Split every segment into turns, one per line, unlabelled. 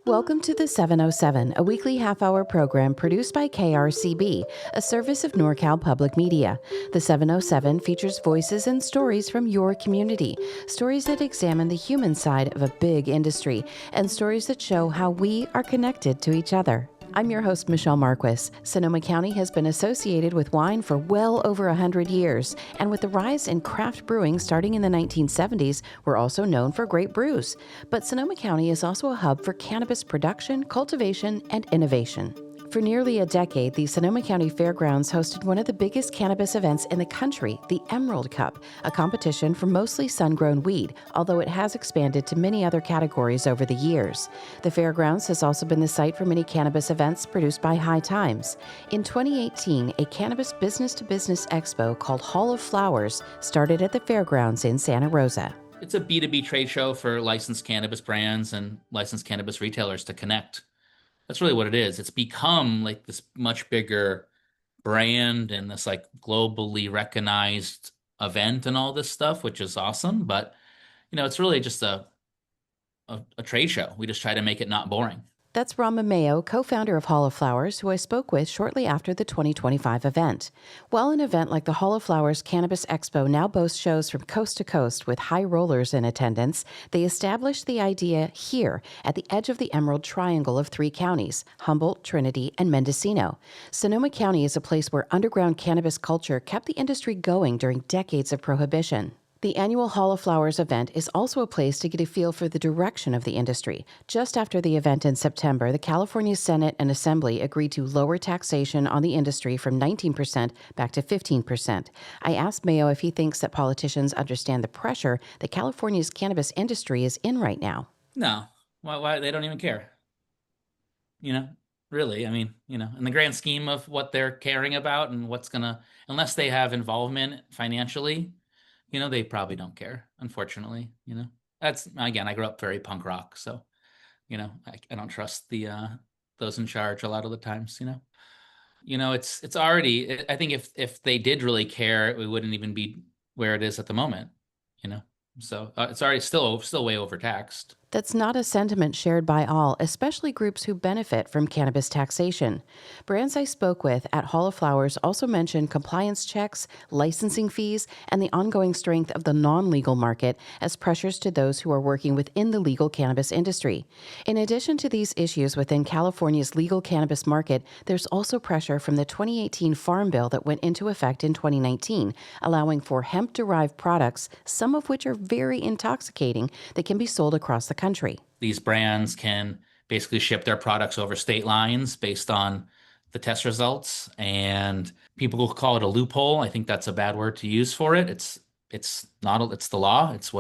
Welcome to the 707, a weekly half-hour program produced by KRCB, a service of NorCal Public Media. The 707 features voices and stories from your community, stories that examine the human side of a big industry, and stories that show how we are connected to each other. I'm your host, Michelle Marques. Sonoma County has been associated with wine for well over 100 years, and with the rise in craft brewing starting in the 1970s, we're also known for great brews. But Sonoma County is also a hub for cannabis production, cultivation, and innovation. For nearly a decade, the Sonoma County Fairgrounds hosted one of the biggest cannabis events in the country, the Emerald Cup, a competition for mostly sun-grown weed, although it has expanded to many other categories over the years. The Fairgrounds has also been the site for many cannabis events produced by High Times. In 2018, a cannabis business-to-business expo called Hall of Flowers started at the Fairgrounds in Santa Rosa.
It's a B2B trade show for licensed cannabis brands and licensed cannabis retailers to connect. That's really what it is. It's become like this much bigger brand and this like globally recognized event and all this stuff, which is awesome. But, it's really just a trade show. We just try to make it not boring.
That's Rama Mayo, co-founder of Hall of Flowers, who I spoke with shortly after the 2025 event. While an event like the Hall of Flowers Cannabis Expo now boasts shows from coast to coast with high rollers in attendance, they established the idea here at the edge of the Emerald Triangle of three counties, Humboldt, Trinity, and Mendocino. Sonoma County is a place where underground cannabis culture kept the industry going during decades of prohibition. The annual Hall of Flowers event is also a place to get a feel for the direction of the industry. Just after the event in September, the California Senate and Assembly agreed to lower taxation on the industry from 19% back to 15%. I asked Mayo if he thinks that politicians understand the pressure that California's cannabis industry is in right now.
No, why they don't even care. Really, in the grand scheme of what they're caring about and unless they have involvement financially, they probably don't care, unfortunately. That's, again, I grew up very punk rock, so, I don't trust those in charge a lot of the times, it's already, I think if they did really care, it wouldn't even be where it is at the moment, so it's already still way overtaxed.
That's not a sentiment shared by all, especially groups who benefit from cannabis taxation. Brands I spoke with at Hall of Flowers also mentioned compliance checks, licensing fees, and the ongoing strength of the non-legal market as pressures to those who are working within the legal cannabis industry. In addition to these issues within California's legal cannabis market, there's also pressure from the 2018 Farm Bill that went into effect in 2019, allowing for hemp-derived products, some of which are very intoxicating, that can be sold across the country.
These brands can basically ship their products over state lines based on the test results, and people will call it a loophole. I think that's a bad word to use for it. It's not. It's the law. It's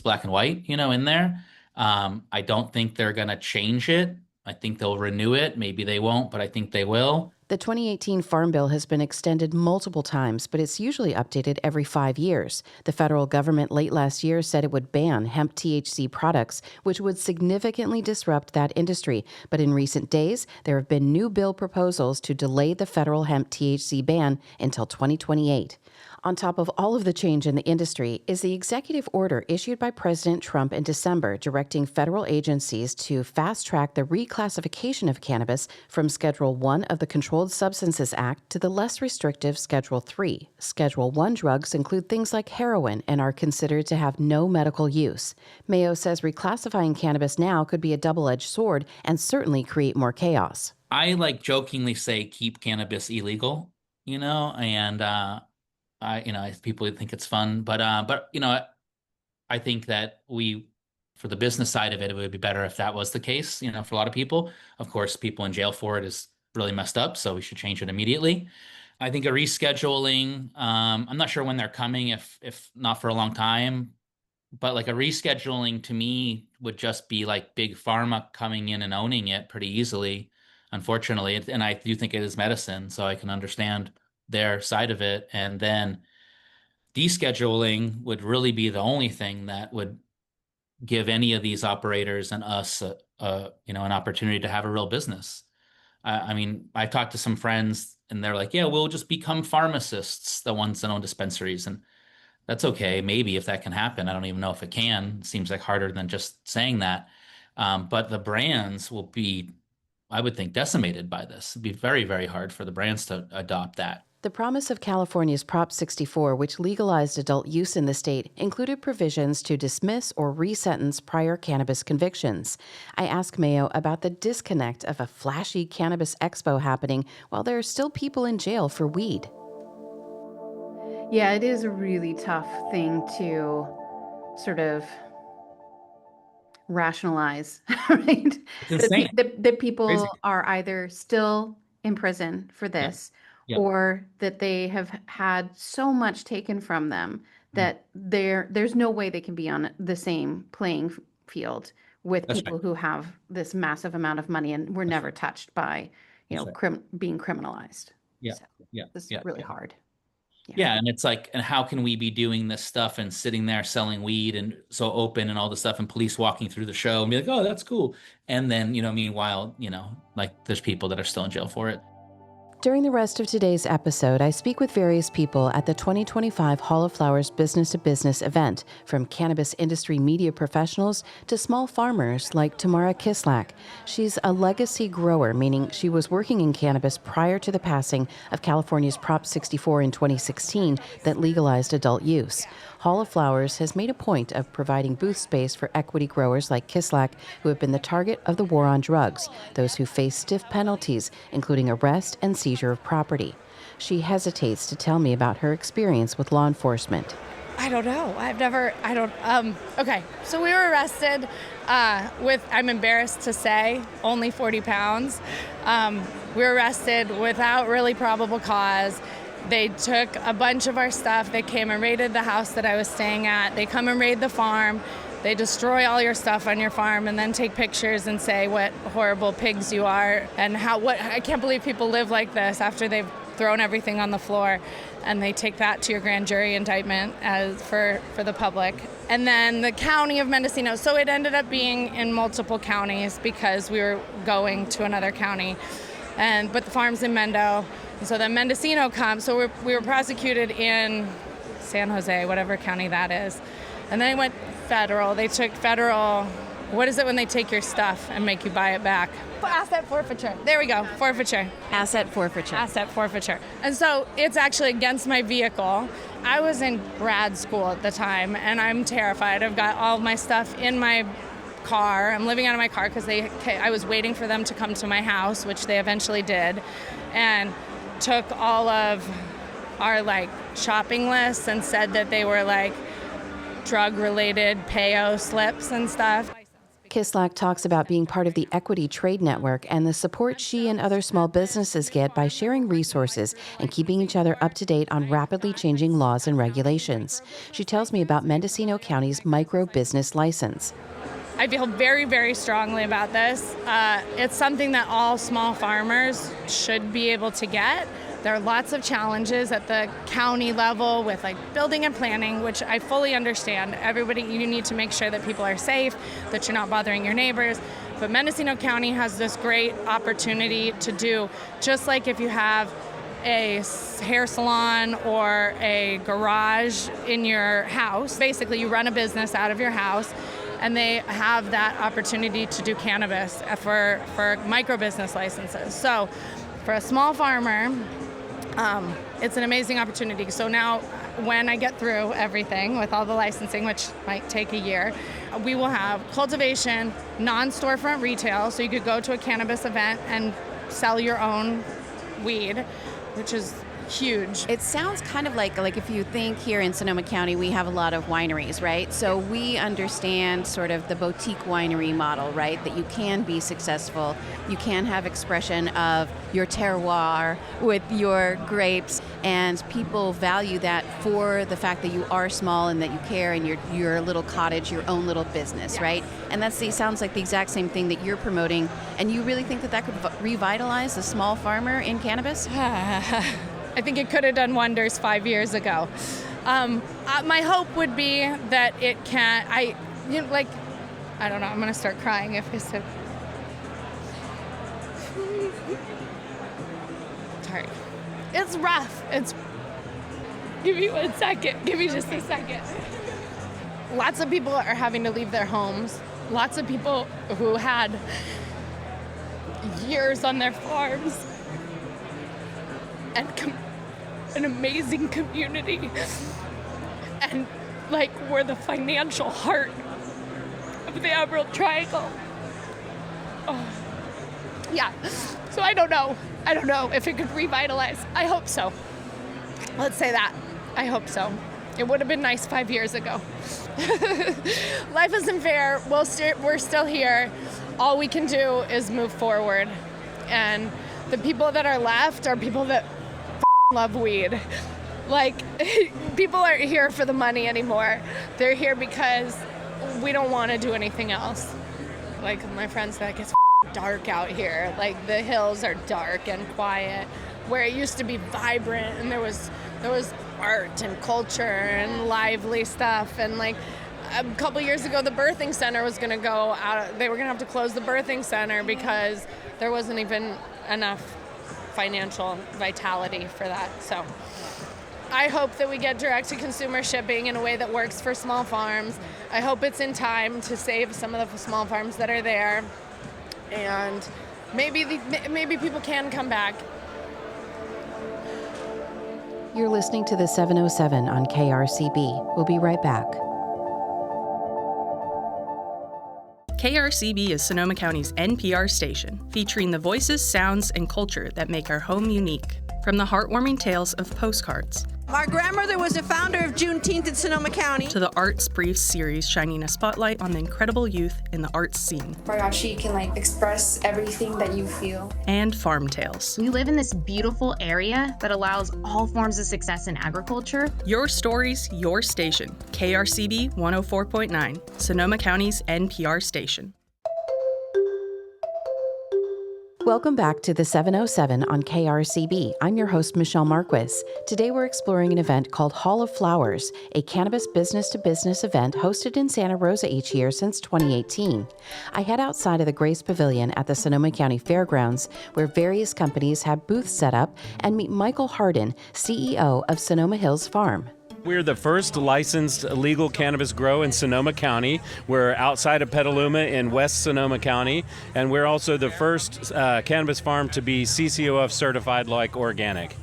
black and white. In there. I don't think they're going to change it. I think they'll renew it. Maybe they won't, but I think they will.
The 2018 Farm Bill has been extended multiple times, but it's usually updated every 5 years. The federal government late last year said it would ban hemp THC products, which would significantly disrupt that industry. But in recent days, there have been new bill proposals to delay the federal hemp THC ban until 2028. On top of all of the change in the industry is the executive order issued by President Trump in December directing federal agencies to fast-track the reclassification of cannabis from Schedule 1 of the Controlled Substances Act to the less restrictive Schedule 3. Schedule 1 drugs include things like heroin and are considered to have no medical use. Mayo says reclassifying cannabis now could be a double-edged sword and certainly create more chaos.
I jokingly say keep cannabis illegal, and people think it's fun, but I think that for the business side of it, it would be better if that was the case, for a lot of people. Of course, people in jail for it is really messed up, so we should change it immediately. I think a rescheduling, I'm not sure when they're coming, if not for a long time, but like a rescheduling to me would just be like big pharma coming in and owning it pretty easily, unfortunately. And I do think it is medicine, so I can understand their side of it. And then descheduling would really be the only thing that would give any of these operators and us an opportunity to have a real business. I talked to some friends and they're like, yeah, we'll just become pharmacists, the ones that own dispensaries. And that's okay, maybe, if that can happen. I don't even know if it can. It seems like harder than just saying that. But the brands will be, I would think, decimated by this. It'd be very, very hard for the brands to adopt that.
The promise of California's Prop 64, which legalized adult use in the state, included provisions to dismiss or resentence prior cannabis convictions. I asked Mayo about the disconnect of a flashy cannabis expo happening while there are still people in jail for weed.
Yeah, it is a really tough thing to sort of rationalize, right?
It's insane.
That people
Crazy.
are either still in prison for this,
Yeah.
or that they have had so much taken from them that there's no way they can be on the same playing field with
That's
people
right.
who have this massive amount of money and were never touched by,
That's right.
being criminalized.
Yeah.
So
Yeah.
this is
Yeah.
really hard.
Yeah, and it's like, and how can we be doing this stuff and sitting there selling weed and so open and all this stuff, and police walking through the show and be like, oh, that's cool. And then, meanwhile, like there's people that are still in jail for it.
During the rest of today's episode, I speak with various people at the 2025 Hall of Flowers Business to Business event, from cannabis industry media professionals to small farmers like Tamara Kislak. She's a legacy grower, meaning she was working in cannabis prior to the passing of California's Prop 64 in 2016 that legalized adult use. Hall of Flowers has made a point of providing booth space for equity growers like Kislak, who have been the target of the war on drugs, those who face stiff penalties, including arrest and seizure of property. She hesitates to tell me about her experience with law enforcement.
I don't know. Okay, so we were arrested with, I'm embarrassed to say, only 40 pounds. We were arrested without really probable cause. They took a bunch of our stuff. They came and raided the house that I was staying at. They come and raid the farm. They destroy all your stuff on your farm and then take pictures and say what horrible pigs you are and I can't believe people live like this after they've thrown everything on the floor. And they take that to your grand jury indictment as for the public. And then the county of Mendocino. So it ended up being in multiple counties because we were going to another county. But the farm's in Mendo. And so then Mendocino comes. So we were prosecuted in San Jose, whatever county that is. And then it went federal. They took federal. What is it when they take your stuff and make you buy it back? Asset forfeiture. There we go. Forfeiture.
Asset forfeiture.
Asset forfeiture. And so it's actually against my vehicle. I was in grad school at the time, and I'm terrified. I've got all my stuff in my car. I'm living out of my car because I was waiting for them to come to my house, which they eventually did, and took all of our shopping lists and said that they were drug-related payo slips and stuff.
Kislak talks about being part of the Equity Trade Network and the support she and other small businesses get by sharing resources and keeping each other up to date on rapidly changing laws and regulations. She tells me about Mendocino County's micro business license.
I feel very, very strongly about this. It's something that all small farmers should be able to get. There are lots of challenges at the county level with building and planning, which I fully understand. You need to make sure that people are safe, that you're not bothering your neighbors. But Mendocino County has this great opportunity to do, just like if you have a hair salon or a garage in your house. Basically, you run a business out of your house, and they have that opportunity to do cannabis for micro business licenses. So for a small farmer, it's an amazing opportunity. So now when I get through everything with all the licensing, which might take a year, we will have cultivation, non-storefront retail. So you could go to a cannabis event and sell your own weed, which is huge.
It sounds kind of like if you think here in Sonoma County, we have a lot of wineries, right? So we understand sort of the boutique winery model, right? That you can be successful. You can have expression of your terroir with your grapes, and people value that for the fact that you are small and that you care, and you're a little cottage, your own little business, right? And sounds like the exact same thing that you're promoting. And you really think that could revitalize the small farmer in cannabis?
I think it could have done wonders 5 years ago. My hope would be that it can. I don't know. I'm gonna start crying if I said. Sorry. It's rough. Give me 1 second. Give me just a second. Lots of people are having to leave their homes lots of people who had years on their farms and an amazing community and like were the financial heart of the Emerald Triangle. Oh. Yeah, so I don't know if it could revitalize. I hope so. Let's say that. I hope so. It would have been nice 5 years ago. Life isn't fair. We're still here. All we can do is move forward. And the people that are left are people that love weed. Like, people aren't here for the money anymore. They're here because we don't want to do anything else. Like my friends said, it's dark out here. Like the hills are dark and quiet, where it used to be vibrant and there was art and culture and lively stuff. And like a couple years ago, the birthing center was going to go out. They were going to have to close the birthing center because there wasn't even enough financial vitality for that. So I hope that we get direct-to-consumer shipping in a way that works for small farms. I hope it's in time to save some of the small farms that are there. And maybe people can come back.
You're listening to the 707 on KRCB. We'll be right back.
KRCB is Sonoma County's NPR station, featuring the voices, sounds, and culture that make our home unique. From the heartwarming tales of postcards,
our grandmother was the founder of Juneteenth in Sonoma County,
to the Arts Briefs series shining a spotlight on the incredible youth in the arts scene.
Mariachi can express everything that you feel.
And farm tales.
We live in this beautiful area that allows all forms of success in agriculture.
Your stories, your station. KRCB 104.9, Sonoma County's NPR station.
Welcome back to the 707 on KRCB. I'm your host, Michelle Marques. Today we're exploring an event called Hall of Flowers, a cannabis business-to-business event hosted in Santa Rosa each year since 2018. I head outside of the Grace Pavilion at the Sonoma County Fairgrounds, where various companies have booths set up, and meet Michael Hardin, CEO of Sonoma Hills Farm.
We're the first licensed legal cannabis grow in Sonoma County. We're outside of Petaluma in West Sonoma County, and we're also the first cannabis farm to be CCOF certified like organic.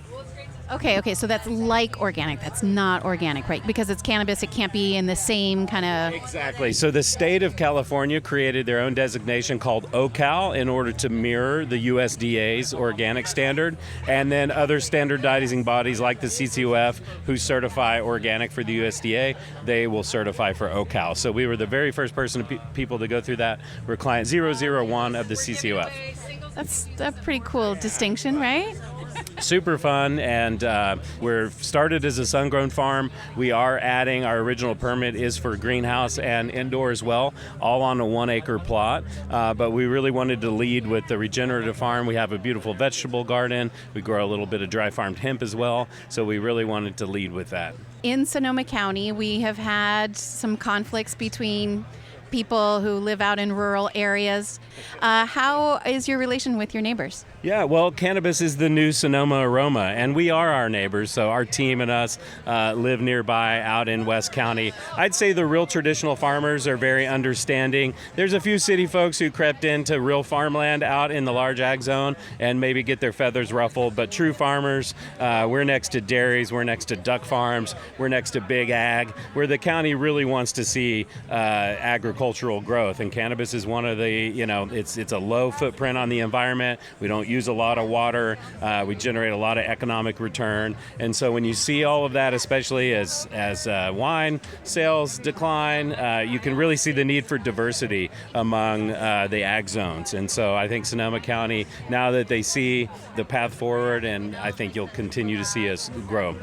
Okay, so that's like organic. That's not organic, right? Because it's cannabis, it can't be in the same kind of...
Exactly. So the state of California created their own designation called OCal in order to mirror the USDA's organic standard. And then other standardizing bodies like the CCOF, who certify organic for the USDA, they will certify for OCal. So we were the very first people to go through that. We're client 001 of the CCOF.
That's a pretty cool distinction, right?
Super fun, and we're started as a sun-grown farm. We are adding, our original permit is for greenhouse and indoor as well, all on a 1-acre plot. But we really wanted to lead with the regenerative farm. We have a beautiful vegetable garden. We grow a little bit of dry farmed hemp as well. So we really wanted to lead with that.
In Sonoma County, we have had some conflicts between people who live out in rural areas. How is your relation with your neighbors?
Yeah, well, cannabis is the new Sonoma aroma, and we are our neighbors, so our team and us live nearby out in West County. I'd say the real traditional farmers are very understanding. There's a few city folks who crept into real farmland out in the large ag zone and maybe get their feathers ruffled, but true farmers, we're next to dairies, we're next to duck farms, we're next to big ag, where the county really wants to see agricultural growth, and cannabis is one of the, it's a low footprint on the environment. We don't use a lot of water. We generate a lot of economic return. And so when you see all of that, especially as wine sales decline, you can really see the need for diversity among the ag zones. And so I think Sonoma County, now that they see the path forward, and I think you'll continue to see us grow.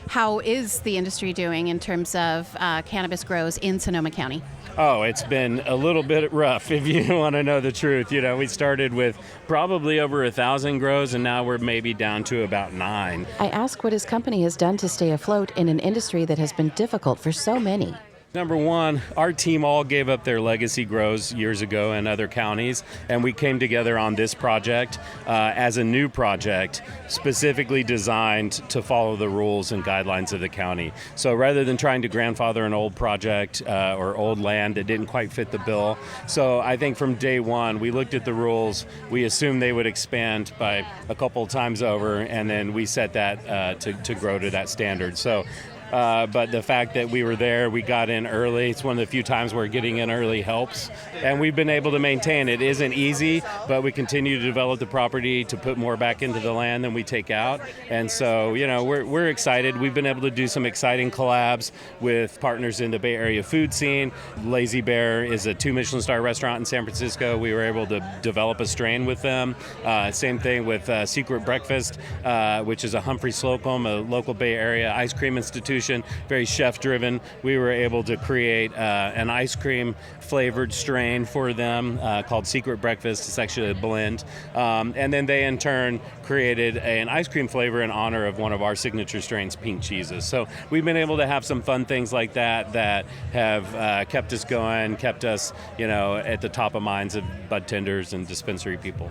How is the industry doing in terms of cannabis grows in Sonoma County?
Oh, it's been a little bit rough, if you want to know the truth. We started with probably over 1,000 grows, and now we're maybe down to about 9.
I ask what his company has done to stay afloat in an industry that has been difficult for so many.
Number one, our team all gave up their legacy grows years ago in other counties, and we came together on this project as a new project specifically designed to follow the rules and guidelines of the county. So rather than trying to grandfather an old project or old land that didn't quite fit the bill, so I think from day one we looked at the rules, we assumed they would expand by a couple times over, and then we set that to grow to that standard. So. But the fact that we were there, we got in early. It's one of the few times where getting in early helps. And we've been able to maintain. It isn't easy, but we continue to develop the property to put more back into the land than we take out. And so, we're excited. We've been able to do some exciting collabs with partners in the Bay Area food scene. Lazy Bear is a 2 Michelin star restaurant in San Francisco. We were able to develop a strain with them. Same thing with Secret Breakfast, which is a Humphrey Slocum, a local Bay Area ice cream institution. Very chef-driven. We were able to create an ice cream flavored strain for them called Secret Breakfast. It's actually a blend. And then they in turn created an ice cream flavor in honor of one of our signature strains, Pink Cheeses. So we've been able to have some fun things like that have kept us going, kept us, at the top of minds of bud tenders and dispensary people.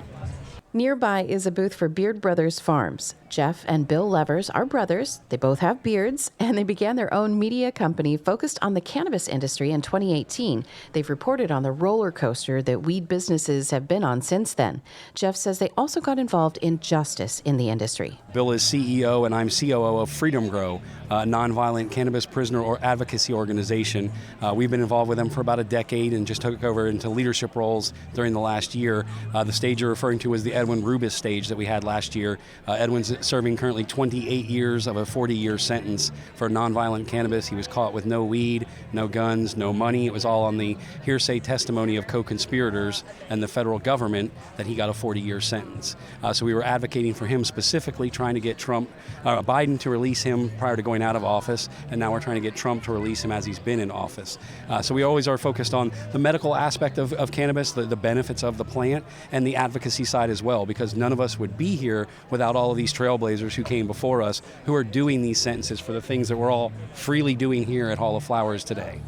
Nearby is a booth for Beard Brothers Farms. Jeff and Bill Levers are brothers. They both have beards, and they began their own media company focused on the cannabis industry in 2018. They've reported on the roller coaster that weed businesses have been on since then. Jeff says they also got involved in justice in the industry.
Bill is CEO, and I'm COO of Freedom Grow, a nonviolent cannabis prisoner or advocacy organization. We've been involved with them for about a decade and just took over into leadership roles during the last year. The stage you're referring to was the Edwin Rubis stage that we had last year. Edwin's serving currently 28 years of a 40-year sentence for nonviolent cannabis. He was caught with no weed, no guns, no money. It was all on the hearsay testimony of co-conspirators and the federal government that he got a 40-year sentence. So we were advocating for him specifically, trying to get Biden to release him prior to going out of office, and now we're trying to get Trump to release him as he's been in office. So we always are focused on the medical aspect of cannabis, the benefits of the plant, and the advocacy side as well, because none of us would be here without all of these trailblazers who came before us, who are doing these sentences for the things that we're all freely doing here at Hall of Flowers today.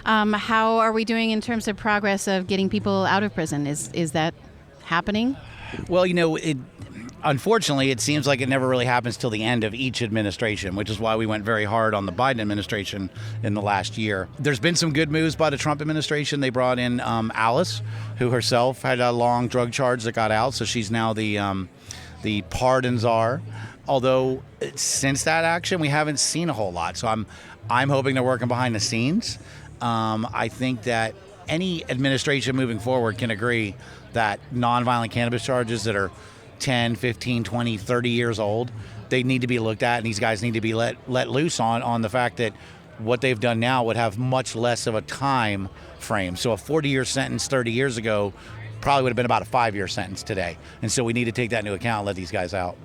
How are we doing in terms of progress of getting people out of prison? Is that happening?
Well, unfortunately, it seems like it never really happens till the end of each administration, which is why we went very hard on the Biden administration in the last year. There's been some good moves by the Trump administration. They brought in Alice, who herself had a long drug charge that got out, so she's now the pardon czar. Although since that action, we haven't seen a whole lot. So I'm hoping they're working behind the scenes. I think that any administration moving forward can agree that nonviolent cannabis charges that are 10, 15, 20, 30 years old, they need to be looked at, and these guys need to be let loose on the fact that what they've done now would have much less of a time frame. So a 40-year sentence 30 years ago probably would have been about a 5-year sentence today. And so we need to take that into account and let these guys out.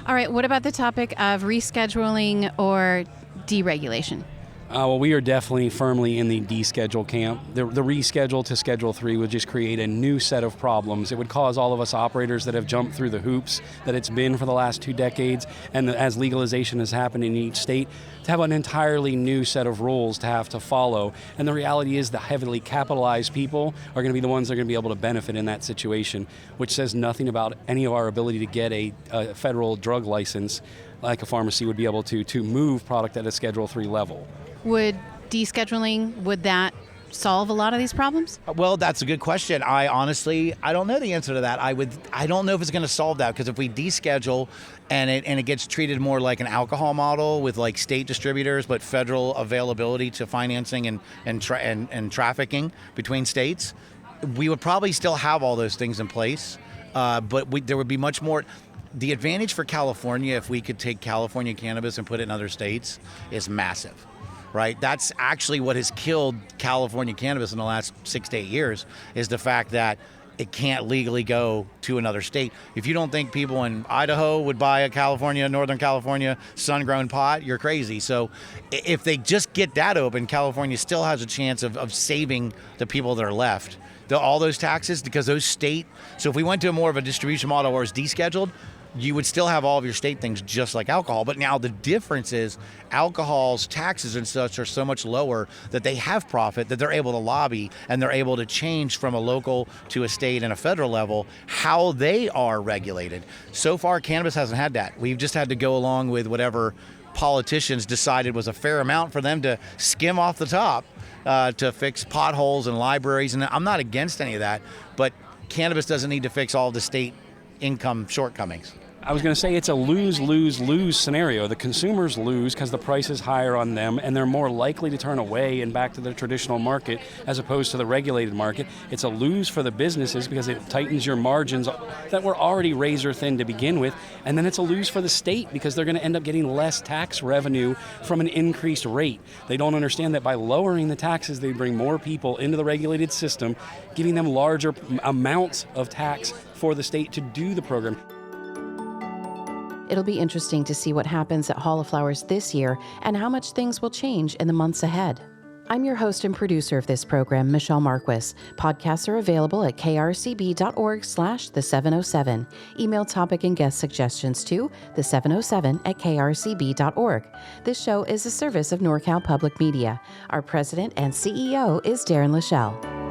All right, what about the topic of rescheduling or deregulation?
Well, we are definitely firmly in the deschedule camp. The reschedule to Schedule 3 would just create a new set of problems. It would cause all of us operators that have jumped through the hoops that it's been for the last 2 decades, and as legalization has happened in each state, to have an entirely new set of rules to have to follow. And the reality is the heavily capitalized people are going to be the ones that are going to be able to benefit in that situation, which says nothing about any of our ability to get a federal drug license like a pharmacy would be able to move product at a Schedule 3 level.
Would that solve a lot of these problems?
Well, that's a good question. I don't know the answer to that. I don't know if it's going to solve that, because if we deschedule and it gets treated more like an alcohol model with like state distributors but federal availability to financing and trafficking between states, we would probably still have all those things in place, but there would be much more. The advantage for California, if we could take California cannabis and put it in other states, is massive. Right? That's actually what has killed California cannabis in the last 6 to 8 years, is the fact that it can't legally go to another state. If you don't think people in Idaho would buy a Northern California sun-grown pot, you're crazy. So if they just get that open, California still has a chance of saving the people that are left. All those taxes, because those so if we went to more of a distribution model where it's descheduled, you would still have all of your state things just like alcohol. But now the difference is alcohol's taxes and such are so much lower that they have profit, that they're able to lobby and they're able to change from a local to a state and a federal level how they are regulated. So far, cannabis hasn't had that. We've just had to go along with whatever politicians decided was a fair amount for them to skim off the top to fix potholes and libraries. And I'm not against any of that, but cannabis doesn't need to fix all the state income shortcomings.
I was going to say it's a lose scenario. The consumers lose because the price is higher on them and they're more likely to turn away and back to the traditional market as opposed to the regulated market. It's a lose for the businesses because it tightens your margins that were already razor thin to begin with. And then it's a lose for the state because they're going to end up getting less tax revenue from an increased rate. They don't understand that by lowering the taxes, they bring more people into the regulated system, giving them larger amounts of tax for the state to do the program.
It'll be interesting to see what happens at Hall of Flowers this year and how much things will change in the months ahead. I'm your host and producer of this program, Michelle Marques. Podcasts are available at krcb.org/the707. Email topic and guest suggestions to the707@krcb.org. This show is a service of NorCal Public Media. Our president and CEO is Darren Lachelle.